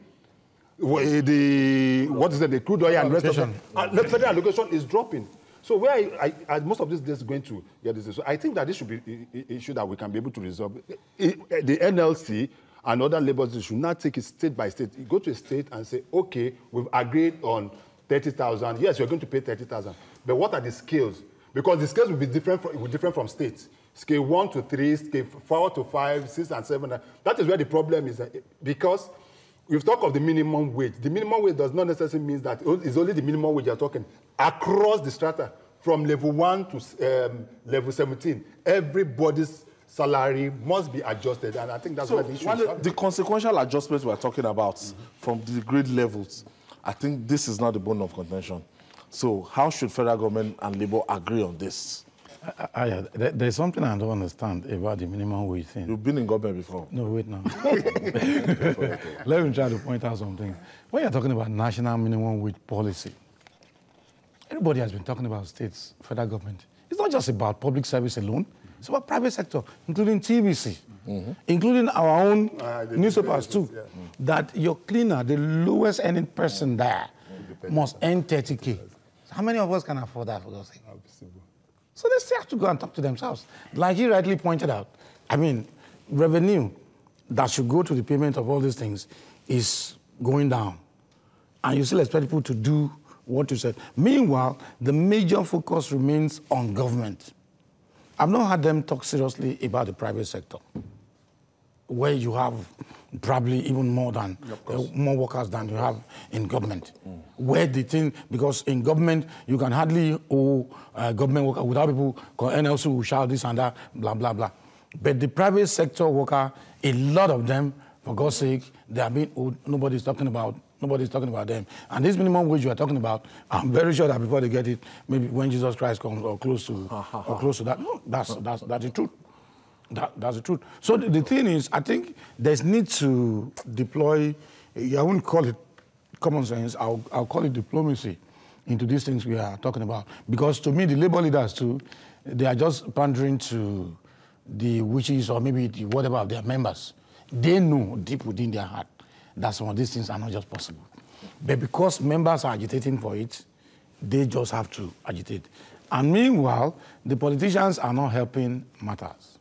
the crude oil and rest of it, the federal allocation is dropping. So where most of this is going to get this. So I think that this should be an issue that we can be able to resolve. The NLC and other labours should not take it state by state. You go to a state and say, okay, we've agreed on 30,000. Yes, you're going to pay 30,000. But what are the scales? Because the scales will be different from states. Scale 1 to 3, scale 4 to 5, 6 and 7. That is where the problem is. Because we've talked of the minimum wage. The minimum wage does not necessarily mean that it's only the minimum wage you're talking. Across the strata, from level 1 to level 17, everybody's salary must be adjusted. And I think that's where the issue is. The consequential adjustments we're talking about from the grade levels, I think this is not the bone of contention. So how should federal government and Labour agree on this? There's something I don't understand about the minimum wage thing. You've been in government before. No, wait now. Let me try to point out something. When you're talking about national minimum wage policy, everybody has been talking about states, federal government. It's not just about public service alone. It's about private sector, including TVC, including our own newspapers too. That your cleaner, the lowest earning person there, must earn 30K. So how many of us can afford that, for God's sake? So they still have to go and talk to themselves. Like he rightly pointed out, I mean, revenue that should go to the payment of all these things is going down. And you still expect people to do what you said. Meanwhile, the major focus remains on government. I've not heard them talk seriously about the private sector, where you have probably even more workers than you have in government. Where the thing, because in government, you can hardly owe government worker without people, NLC who shout this and that, blah, blah, blah. But the private sector worker, a lot of them, for God's sake, they are being owed. Nobody's talking about them. And this minimum wage you are talking about, I'm very sure that before they get it, maybe when Jesus Christ comes or close to that, no, that's the truth. That's the truth. So the thing is, I think there's need to deploy, I wouldn't call it common sense, I'll call it diplomacy into these things we are talking about. Because to me, the labor leaders too, they are just pandering to the wishes or maybe the whatever of their members. They know deep within their heart that some of these things are not just possible. But because members are agitating for it, they just have to agitate. And meanwhile, the politicians are not helping matters.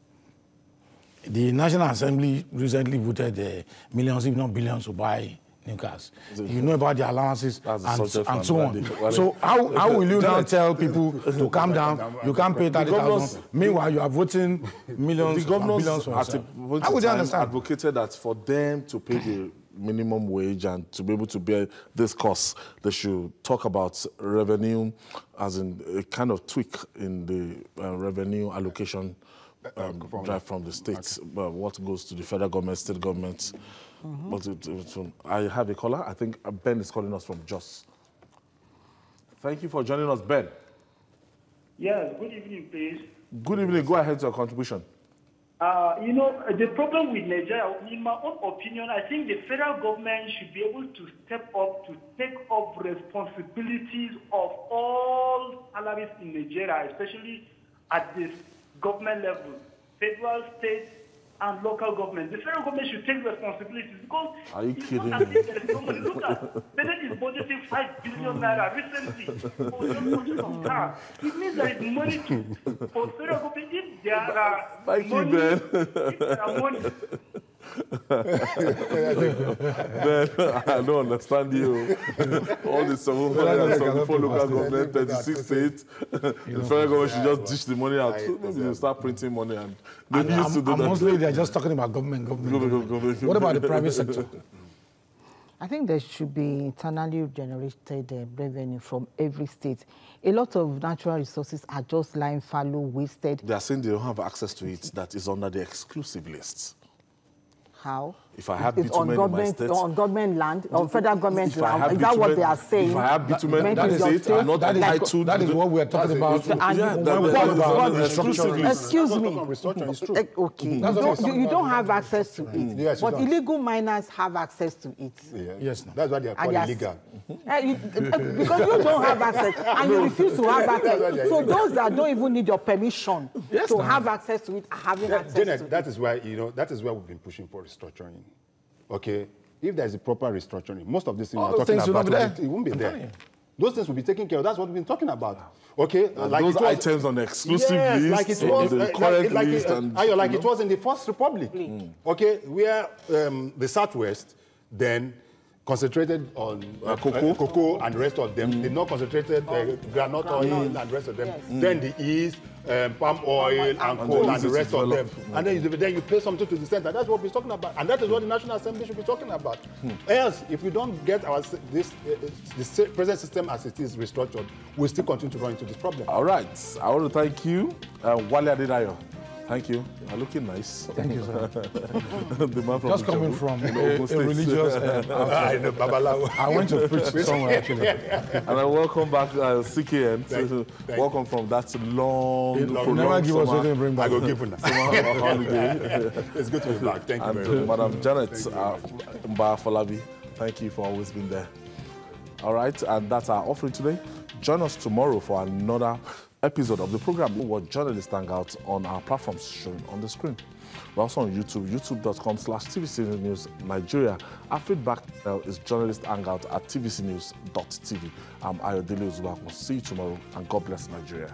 The National Assembly recently voted millions, if not billions, to buy new cars. You know about the allowances and so on. So how will you now tell people to calm down? You can't pay 30,000. Meanwhile, you are voting millions and billions for yourself. How would you understand? Advocated that for them to pay the minimum wage and to be able to bear this cost, they should talk about revenue as in a kind of tweak in the revenue allocation drive from the states, what goes to the federal government, state government. I have a caller. I think Ben is calling us from Jos. Thank you for joining us, Ben. Yes, good evening, please. Good evening. Go ahead with your contribution. You know, the problem with Nigeria, in my own opinion, I think the federal government should be able to step up to take up responsibilities of all salaries in Nigeria, especially at this government level, federal, state, and local government. The federal government should take responsibilities because are you kidding me? Look at Bennett is budgeting 5 billion naira recently for just purchase of cars. It means there is money for federal government. If there are money, if there are money. Ben, I don't understand you. All the 774 local government, 36 states, the federal government should just dish the money out. Maybe they'll start printing money and maybe used to do that. Mostly they're just talking about government. What about the private sector? I think there should be internally generated revenue from every state. A lot of natural resources are just lying fallow, wasted. They are saying they don't have access to it, that is under the exclusive list. How? If I have bitumen in my state, on government land, on federal government land, is that what they are saying? If I have bitumen in my state, I'm not entitled. That is what we are talking about. Excuse me. Okay. You don't have access to it, yes, but illegal miners have access to it. Yes, that's why they are called illegal. Because you don't have access and you refuse to have access. So those that don't even need your permission to have access to it are having access to it. That is why, you know, that is why we've been pushing for restructuring. Okay, if there's a proper restructuring, most of these things we're talking about, it won't be there. Those things will be taken care of. That's what we've been talking about. Okay, like those items on the exclusive list, like it was, the correct list, like it was in the First Republic. Okay, where the Southwest then concentrated on cocoa and the rest of them. They not concentrated granite oil and the rest of them. Then the East, palm oil and coal and the rest of them. And then you pay something to the center. That's what we're talking about. And that is what the National Assembly should be talking about. Else, if we don't get the present system as it is restructured, we'll still continue to run into this problem. All right. I want to thank you, Wale Adedayo. Thank you. You're looking nice. Thank you, sir. The man from just coming from a religious I went to preach somewhere, actually. And I welcome back CKN. Welcome from that long, never give us anything to bring back. I go give you holiday. It's good to be back. Thank you very much. Madam Janet Mba Falabi, thank you for always being there. All right, and that's our offering today. Join us tomorrow for another episode of the program. We'll watch Journalist Hangout on our platforms shown on the screen. We're also on YouTube, youtube.com/TVC News Nigeria. Our feedback is journalisthangout@tvcnews.tv. I'm Ayodele Uzubak. We'll see you tomorrow, and God bless Nigeria.